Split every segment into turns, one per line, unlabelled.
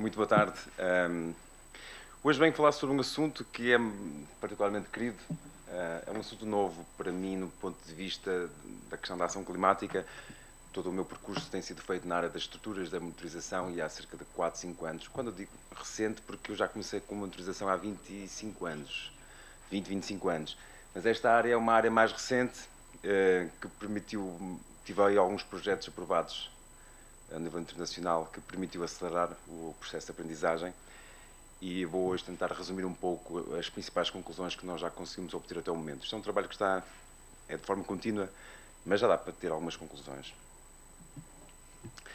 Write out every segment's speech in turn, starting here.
Muito boa tarde. Hoje venho falar sobre um assunto que é particularmente querido. É um assunto novo para mim, no ponto de vista da questão da ação climática. Todo o meu percurso tem sido feito na área das estruturas da monitorização e há cerca de 4, 5 anos. Quando eu digo recente, porque eu já comecei com monitorização há 25 anos. 20, 25 anos. Mas esta área é uma área mais recente que permitiu... Tive aí alguns projetos aprovados a nível internacional que permitiu acelerar o processo de aprendizagem e vou hoje tentar resumir um pouco as principais conclusões que nós já conseguimos obter até o momento. Isto é um trabalho que é de forma contínua, mas já dá para ter algumas conclusões.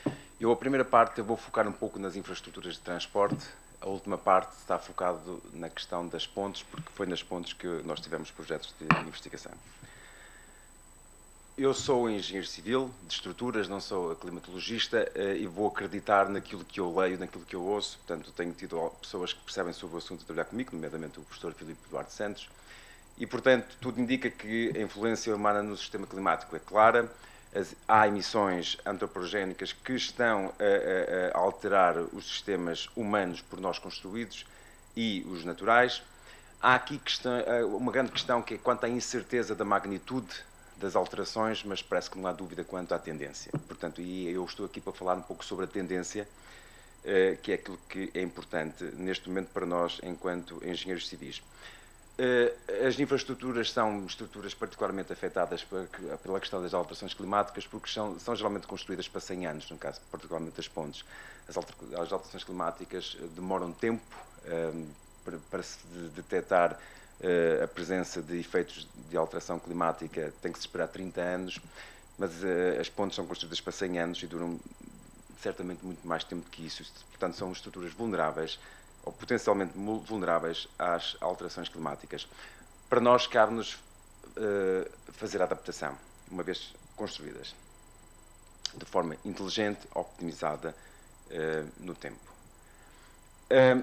A primeira parte eu vou focar um pouco nas infraestruturas de transporte, a última parte está focado na questão das pontes, porque foi nas pontes que nós tivemos projetos de investigação. Eu sou engenheiro civil de estruturas, não sou climatologista e vou acreditar naquilo que eu leio, naquilo que eu ouço. Portanto, tenho tido pessoas que percebem sobre o assunto a trabalhar comigo, nomeadamente o professor Filipe Duarte Santos. E, portanto, tudo indica que a influência humana no sistema climático é clara. Há emissões antropogénicas que estão a alterar os sistemas humanos por nós construídos e os naturais. Há aqui uma grande questão que é quanto à incerteza da magnitude das alterações, mas parece que não há dúvida quanto à tendência. Portanto, eu estou aqui para falar um pouco sobre a tendência, que é aquilo que é importante neste momento para nós, enquanto engenheiros civis. As infraestruturas são estruturas particularmente afetadas pela questão das alterações climáticas, porque são geralmente construídas para 100 anos, no caso particularmente das pontes. As alterações climáticas demoram tempo para se detectar a presença de efeitos de alteração climática. Tem que se esperar 30 anos, mas as pontes são construídas para 100 anos e duram certamente muito mais tempo que isso. Portanto, são estruturas vulneráveis ou potencialmente vulneráveis às alterações climáticas. Para nós, cabe-nos fazer a adaptação, uma vez construídas, de forma inteligente, optimizada no tempo.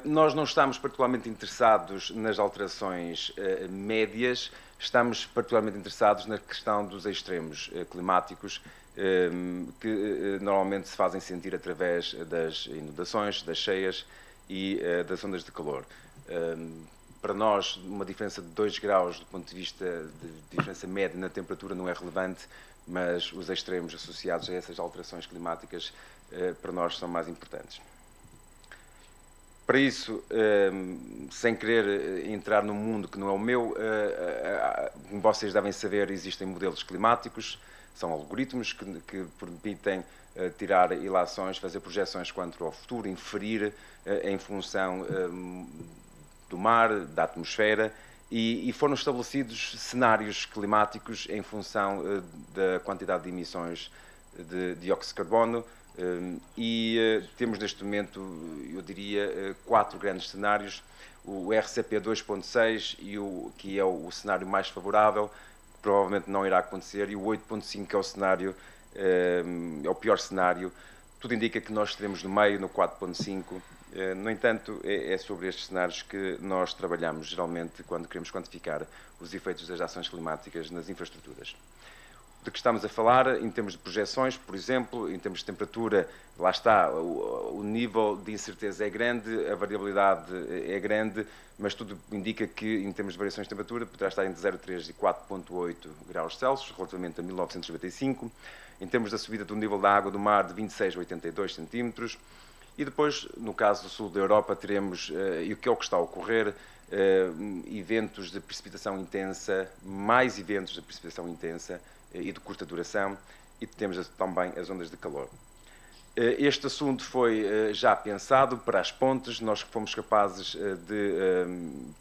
Nós não estamos particularmente interessados nas alterações médias, estamos particularmente interessados na questão dos extremos climáticos, que normalmente se fazem sentir através das inundações, das cheias e das ondas de calor. Para nós, uma diferença de 2 graus do ponto de vista de diferença média na temperatura não é relevante, mas os extremos associados a essas alterações climáticas para nós são mais importantes. Para isso, sem querer entrar num mundo que não é o meu, como vocês devem saber, existem modelos climáticos, são algoritmos que permitem tirar ilações, fazer projeções quanto ao futuro, inferir em função do mar, da atmosfera, e foram estabelecidos cenários climáticos em função da quantidade de emissões de dióxido de carbono, temos neste momento, eu diria, 4 grandes cenários: o RCP 2.6, que é o cenário mais favorável, que provavelmente não irá acontecer, e o 8.5, que é o cenário, é o pior cenário. Tudo indica que nós estaremos no meio, no 4.5. No entanto, é sobre estes cenários que nós trabalhamos geralmente quando queremos quantificar os efeitos das ações climáticas nas infraestruturas. De que estamos a falar, em termos de projeções, por exemplo, em termos de temperatura, lá está, o nível de incerteza é grande, a variabilidade é grande, mas tudo indica que, em termos de variações de temperatura, poderá estar entre 0,3 e 4,8 graus Celsius, relativamente a 1995, em termos da subida do nível da água do mar de 26 a 82 centímetros, e depois, no caso do sul da Europa, teremos, e o que é o que está a ocorrer, eventos de precipitação intensa, mais eventos de precipitação intensa, e de curta duração, e temos também as ondas de calor. Este assunto foi já pensado para as pontes, nós fomos capazes de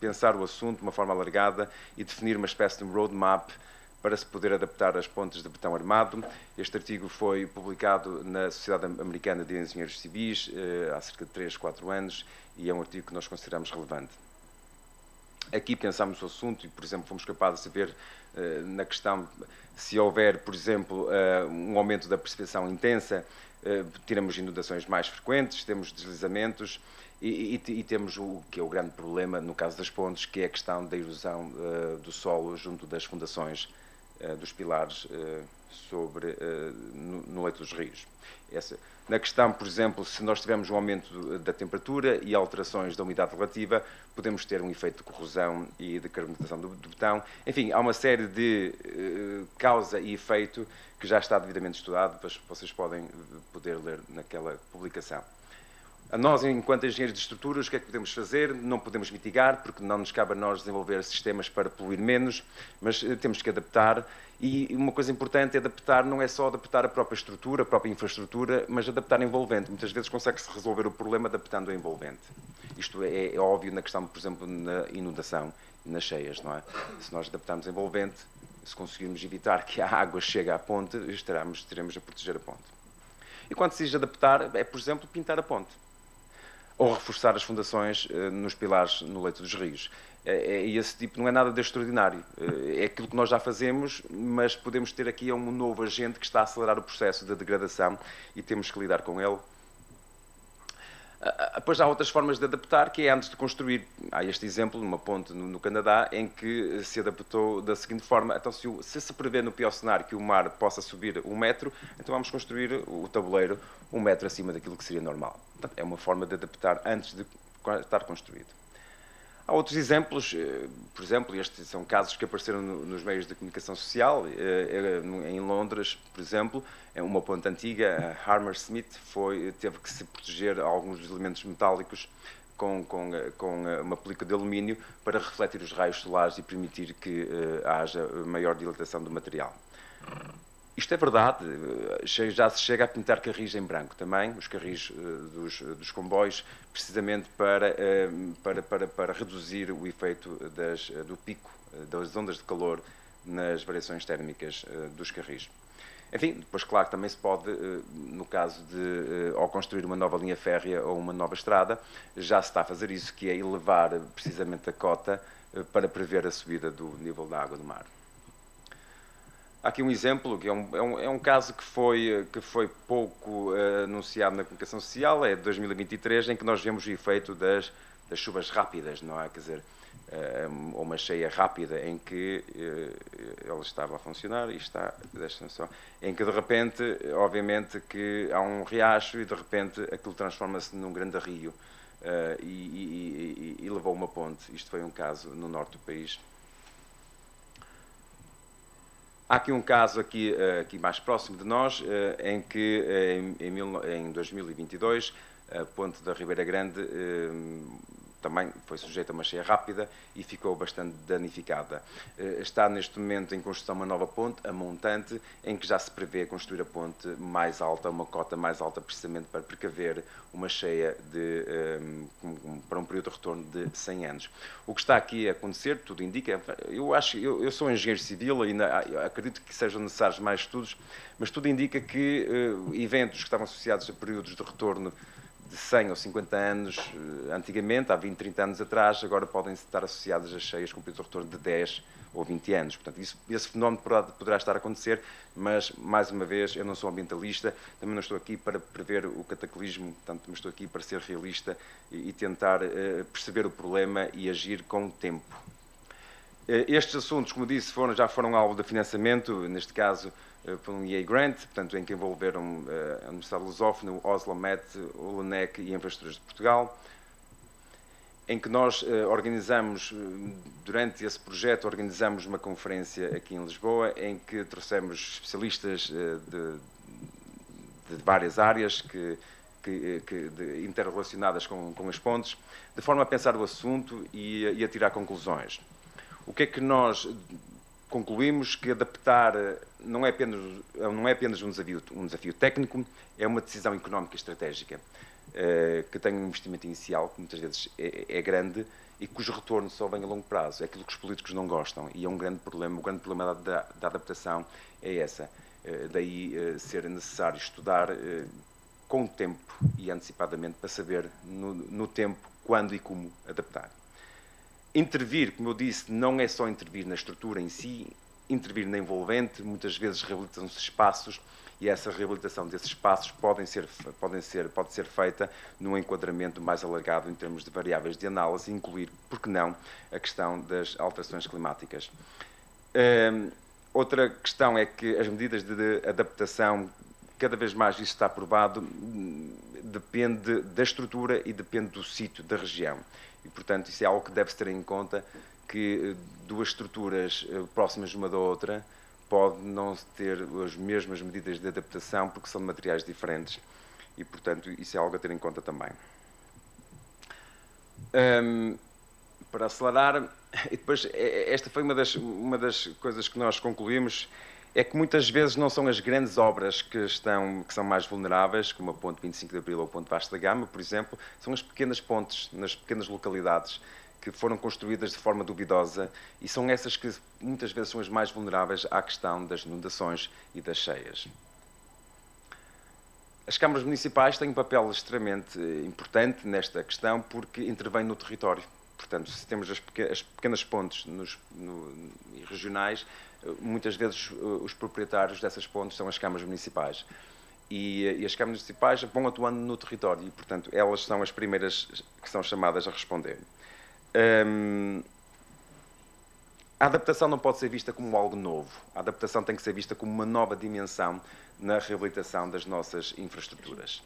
pensar o assunto de uma forma alargada e definir uma espécie de roadmap para se poder adaptar às pontes de betão armado. Este artigo foi publicado na Sociedade Americana de Engenheiros Civis há cerca de 3, 4 anos e é um artigo que nós consideramos relevante. Aqui pensámos o assunto e, por exemplo, fomos capazes de ver na questão se houver, por exemplo, um aumento da precipitação intensa, teremos inundações mais frequentes, temos deslizamentos e temos o que é o grande problema no caso das pontes, que é a questão da erosão do solo junto das fundações dos pilares no leito dos rios. Na questão, por exemplo, se nós tivermos um aumento da temperatura e alterações da umidade relativa, podemos ter um efeito de corrosão e de carbonatação do betão. Enfim, há uma série de causa e efeito que já está devidamente estudado, vocês podem poder ler naquela publicação. A nós, enquanto engenheiros de estruturas, o que é que podemos fazer? Não podemos mitigar, porque não nos cabe a nós desenvolver sistemas para poluir menos, mas temos que adaptar. E uma coisa importante é adaptar, não é só adaptar a própria estrutura, a própria infraestrutura, mas adaptar a envolvente. Muitas vezes consegue-se resolver o problema adaptando a envolvente. Isto é óbvio na questão, por exemplo, na inundação e nas cheias, não é? Se nós adaptarmos a envolvente, se conseguirmos evitar que a água chegue à ponte, teremos a proteger a ponte. E quando se diz adaptar, é, por exemplo, pintar a ponte. Ou reforçar as fundações nos pilares no leito dos rios. Esse tipo não é nada de extraordinário. É aquilo que nós já fazemos, mas podemos ter aqui um novo agente que está a acelerar o processo de degradação e temos que lidar com ele. Depois há outras formas de adaptar, que é antes de construir. Há este exemplo, numa ponte no Canadá, em que se adaptou da seguinte forma. Então, se prevê no pior cenário que o mar possa subir 1 metro, então vamos construir o tabuleiro 1 metro acima daquilo que seria normal. Portanto, é uma forma de adaptar antes de estar construído. Há outros exemplos, por exemplo, estes são casos que apareceram nos meios de comunicação social. Em Londres, por exemplo, uma ponte antiga, a Hammersmith, teve que se proteger alguns dos elementos metálicos com uma película de alumínio para refletir os raios solares e permitir que haja maior dilatação do material. Isto é verdade, já se chega a pintar carris em branco também, os carris dos comboios, precisamente para reduzir o efeito do pico, das ondas de calor nas variações térmicas dos carris. Enfim, depois claro que também se pode, no caso de ao construir uma nova linha férrea ou uma nova estrada, já se está a fazer isso, que é elevar precisamente a cota para prever a subida do nível da água do mar. Há aqui um exemplo, que é um caso que foi pouco anunciado na comunicação social, é de 2023, em que nós vemos o efeito das chuvas rápidas, não é? Quer dizer, uma cheia rápida em que ela estava a funcionar e em que de repente, obviamente, que há um riacho e de repente aquilo transforma-se num grande rio e levou uma ponte. Isto foi um caso no norte do país. Há aqui um caso aqui mais próximo de nós, em que em 2022 a ponte da Ribeira Grande também foi sujeita a uma cheia rápida e ficou bastante danificada. Está neste momento em construção uma nova ponte, a montante, em que já se prevê construir a ponte mais alta, uma cota mais alta, precisamente para precaver uma cheia para um período de retorno de 100 anos. O que está aqui a acontecer, tudo indica, eu sou engenheiro civil, ainda acredito que sejam necessários mais estudos, mas tudo indica que eventos que estavam associados a períodos de retorno de 100 ou 50 anos, antigamente, há 20, 30 anos atrás, agora podem estar associadas a cheias com período de retorno de 10 ou 20 anos. Portanto, esse fenómeno poderá estar a acontecer, mas, mais uma vez, eu não sou ambientalista, também não estou aqui para prever o cataclismo, portanto, estou aqui para ser realista e tentar perceber o problema e agir com o tempo. Estes assuntos, como disse, já foram alvo de financiamento, neste caso, por um EA Grant, portanto, em que envolveram a Universidade Lusófona, o Oslomet, o LUNEC e a Infraestruturas de Portugal, em que nós organizamos, durante esse projeto, organizamos uma conferência aqui em Lisboa, em que trouxemos especialistas de várias áreas interrelacionadas com as pontes, de forma a pensar o assunto e a tirar conclusões. O que é que nós concluímos? Que adaptar não é apenas um desafio técnico, é uma decisão económica e estratégica, que tem um investimento inicial, que muitas vezes é grande, e cujo retorno só vem a longo prazo. É aquilo que os políticos não gostam, e é um grande problema. O grande problema da adaptação é essa. Daí ser necessário estudar com o tempo e antecipadamente para saber no tempo quando e como adaptar. Intervir, como eu disse, não é só intervir na estrutura em si, intervir na envolvente. Muitas vezes reabilitam-se espaços e essa reabilitação desses espaços pode ser feita num enquadramento mais alargado em termos de variáveis de análise, incluir, por que não, a questão das alterações climáticas. Outra questão é que as medidas de adaptação, cada vez mais isso está provado, depende da estrutura e depende do sítio, da região. E, portanto, isso é algo que deve-se ter em conta, que duas estruturas próximas uma da outra podem não ter as mesmas medidas de adaptação porque são de materiais diferentes. E, portanto, isso é algo a ter em conta também. Para acelerar, e depois, esta foi uma das coisas que nós concluímos, é que muitas vezes não são as grandes obras que são mais vulneráveis, como a Ponte 25 de Abril ou a Ponte Vasco da Gama, por exemplo, são as pequenas pontes nas pequenas localidades que foram construídas de forma duvidosa e são essas que muitas vezes são as mais vulneráveis à questão das inundações e das cheias. As câmaras municipais têm um papel extremamente importante nesta questão porque intervêm no território. Portanto, se temos as pequenas pontes regionais, muitas vezes os proprietários dessas pontes são as câmaras municipais. E as câmaras municipais vão atuando no território e, portanto, elas são as primeiras que são chamadas a responder. A adaptação não pode ser vista como algo novo. A adaptação tem que ser vista como uma nova dimensão na reabilitação das nossas infraestruturas.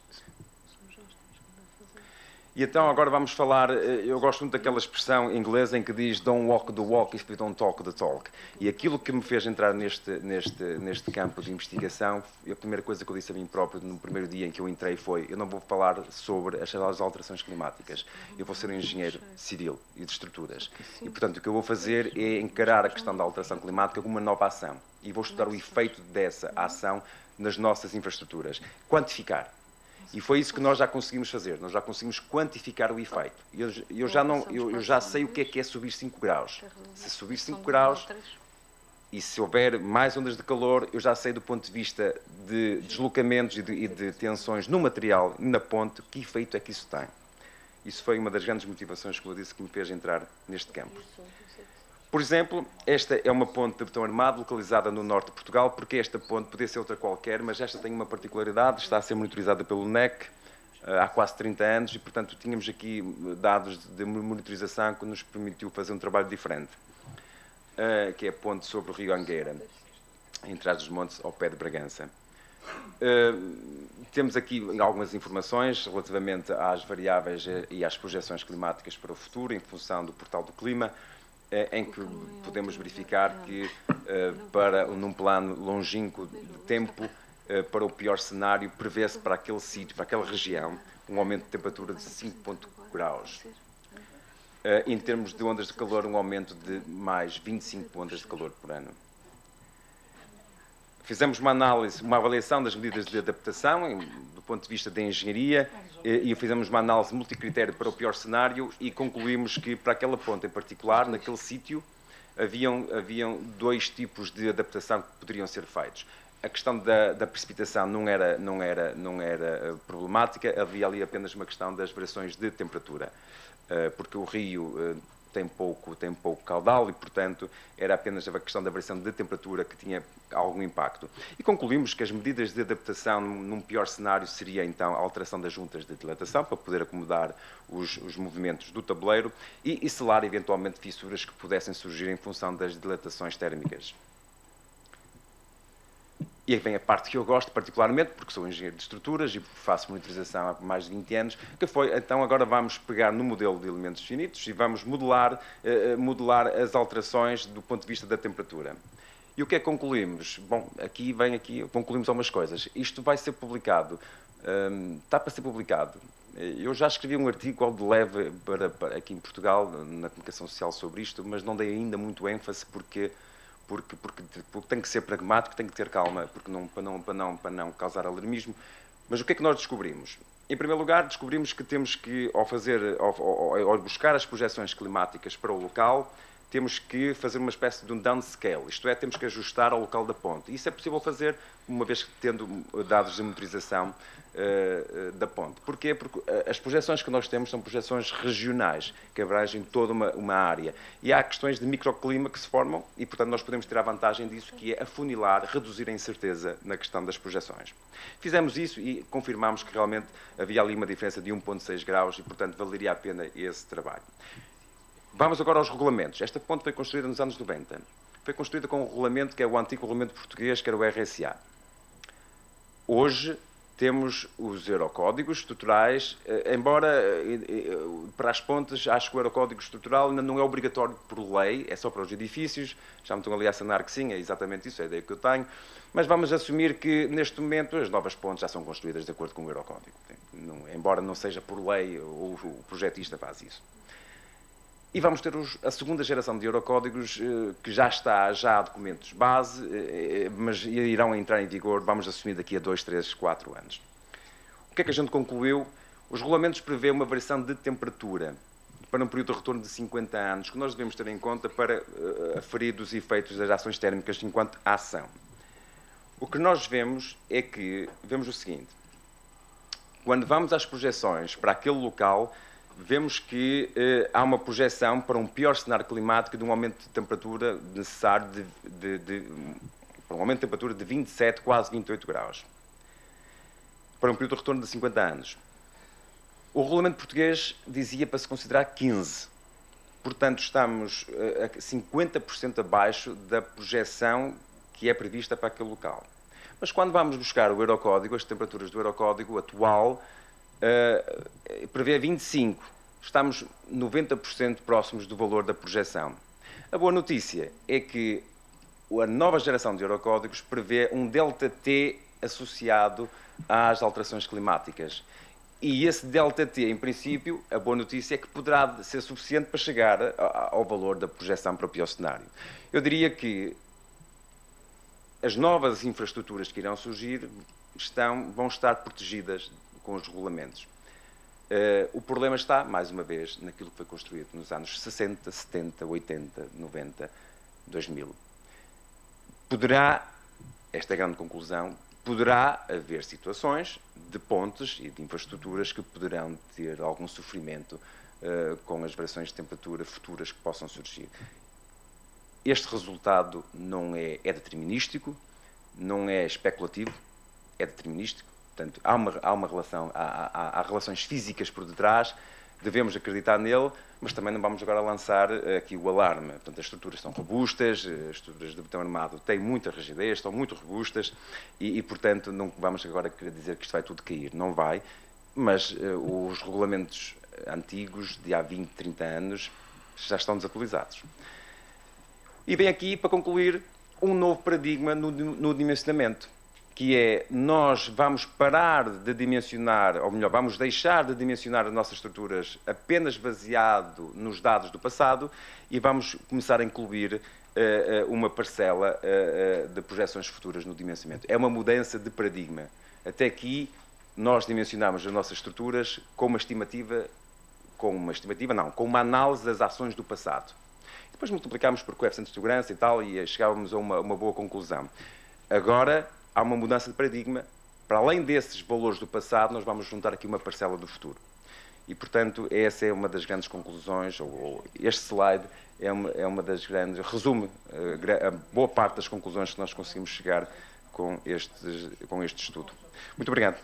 E então agora vamos falar, eu gosto muito daquela expressão inglesa em que diz don't walk the walk if you don't talk the talk. E aquilo que me fez entrar neste campo de investigação, a primeira coisa que eu disse a mim próprio no primeiro dia em que eu entrei foi, eu não vou falar sobre as alterações climáticas, eu vou ser um engenheiro civil e de estruturas. E portanto o que eu vou fazer é encarar a questão da alteração climática como uma nova ação. E vou estudar o efeito dessa ação nas nossas infraestruturas. Quantificar. E foi isso que nós já conseguimos fazer. Nós já conseguimos quantificar o efeito. Eu já sei o que é subir 5 graus. Se subir 5 graus e se houver mais ondas de calor, eu já sei do ponto de vista de deslocamentos e de tensões no material e na ponte, que efeito é que isso tem. Isso foi uma das grandes motivações, como eu disse, que me fez entrar neste campo. Por exemplo, esta é uma ponte de betão armado localizada no norte de Portugal, porque esta ponte podia ser outra qualquer, mas esta tem uma particularidade, está a ser monitorizada pelo NEC há quase 30 anos e, portanto, tínhamos aqui dados de monitorização que nos permitiu fazer um trabalho diferente, que é a ponte sobre o rio Angueira, em Trás-os-Montes, ao pé de Bragança. Temos aqui algumas informações relativamente às variáveis e às projeções climáticas para o futuro, em função do portal do clima, em que podemos verificar que, num plano longínquo de tempo, para o pior cenário, prevê-se para aquele sítio, para aquela região, um aumento de temperatura de 5,5 graus. Em termos de ondas de calor, um aumento de mais 25 ondas de calor por ano. Fizemos uma análise, uma avaliação das medidas de adaptação, do ponto de vista da engenharia, e fizemos uma análise multicritério para o pior cenário e concluímos que, para aquela ponte em particular, naquele sítio, haviam dois tipos de adaptação que poderiam ser feitos. A questão da precipitação não era problemática, havia ali apenas uma questão das variações de temperatura, porque o rio tem pouco caudal e, portanto, era apenas a questão da variação de temperatura que tinha algum impacto. E concluímos que as medidas de adaptação num pior cenário seria, então, a alteração das juntas de dilatação para poder acomodar os movimentos do tabuleiro e selar, eventualmente, fissuras que pudessem surgir em função das dilatações térmicas. E aí vem a parte que eu gosto particularmente, porque sou engenheiro de estruturas e faço monitorização há mais de 20 anos, que foi, então agora vamos pegar no modelo de elementos finitos e vamos modelar as alterações do ponto de vista da temperatura. E o que é que concluímos? Bom, concluímos algumas coisas. Isto vai ser publicado, está para ser publicado. Eu já escrevi um artigo ao de leve aqui em Portugal, na comunicação social, sobre isto, mas não dei ainda muito ênfase porque tem que ser pragmático, tem que ter calma, para não causar alarmismo. Mas o que é que nós descobrimos? Em primeiro lugar, descobrimos que temos que, ao buscar as projeções climáticas para o local, temos que fazer uma espécie de um downscale, isto é, temos que ajustar ao local da ponte. Isso é possível fazer, uma vez que tendo dados de monitorização da ponte. Porquê? Porque as projeções que nós temos são projeções regionais, que abrangem toda uma área. E há questões de microclima que se formam e, portanto, nós podemos ter a vantagem disso, que é afunilar, reduzir a incerteza na questão das projeções. Fizemos isso e confirmámos que realmente havia ali uma diferença de 1,6 graus e, portanto, valeria a pena esse trabalho. Vamos agora aos regulamentos. Esta ponte foi construída nos anos 90. foi construída com um regulamento que é o antigo regulamento português, que era o RSA. Hoje temos os eurocódigos estruturais, embora para as pontes acho que o eurocódigo estrutural ainda não é obrigatório por lei, é só para os edifícios, já me estão ali a assinar que sim, é exatamente isso, é a ideia que eu tenho, mas vamos assumir que neste momento as novas pontes já são construídas de acordo com o eurocódigo, embora não seja por lei, o projetista faz isso. E vamos ter a segunda geração de eurocódigos, que já há documentos base, mas irão entrar em vigor, vamos assumir, daqui a 2, 3, 4 anos. O que é que a gente concluiu? Os regulamentos prevêem uma variação de temperatura para um período de retorno de 50 anos, que nós devemos ter em conta para aferir os efeitos das ações térmicas enquanto ação. O que nós vemos é que, vemos o seguinte, quando vamos às projeções para aquele local, vemos que há uma projeção para um pior cenário climático de um aumento de temperatura necessário para um aumento de temperatura de 27, quase 28 graus, para um período de retorno de 50 anos. O regulamento português dizia para se considerar 15. Portanto, estamos a 50% abaixo da projeção que é prevista para aquele local. Mas quando vamos buscar o eurocódigo, as temperaturas do eurocódigo atual, prevê 25. Estamos 90% próximos do valor da projeção. A boa notícia é que a nova geração de eurocódigos prevê um ΔT associado às alterações climáticas. E esse ΔT, em princípio, a boa notícia é que poderá ser suficiente para chegar ao valor da projeção para o pior cenário. Eu diria que as novas infraestruturas que irão surgir vão estar protegidas com os regulamentos. O problema está, mais uma vez, naquilo que foi construído nos anos 60, 70, 80, 90, 2000. Esta é a grande conclusão, poderá haver situações de pontes e de infraestruturas que poderão ter algum sofrimento com as variações de temperatura futuras que possam surgir. Este resultado não é determinístico, não é especulativo, é determinístico. Portanto, há uma relação, há relações físicas por detrás, devemos acreditar nele, mas também não vamos agora lançar aqui o alarme. Portanto, as estruturas são robustas, as estruturas de betão armado têm muita rigidez, estão muito robustas e, portanto, não vamos agora querer dizer que isto vai tudo cair. Não vai, mas os regulamentos antigos, de há 20, 30 anos, já estão desatualizados. E vem aqui, para concluir, um novo paradigma no dimensionamento, que é, nós vamos parar de dimensionar, ou melhor, vamos deixar de dimensionar as nossas estruturas apenas baseado nos dados do passado e vamos começar a incluir uma parcela de projeções futuras no dimensionamento. É uma mudança de paradigma. Até aqui, nós dimensionamos as nossas estruturas com uma análise das ações do passado. Depois multiplicámos por coeficientes de segurança e tal, e chegávamos a uma boa conclusão. Agora, há uma mudança de paradigma. Para além desses valores do passado, nós vamos juntar aqui uma parcela do futuro. E, portanto, essa é uma das grandes conclusões, ou este slide é uma das grandes, resume a boa parte das conclusões que nós conseguimos chegar com este estudo. Muito obrigado.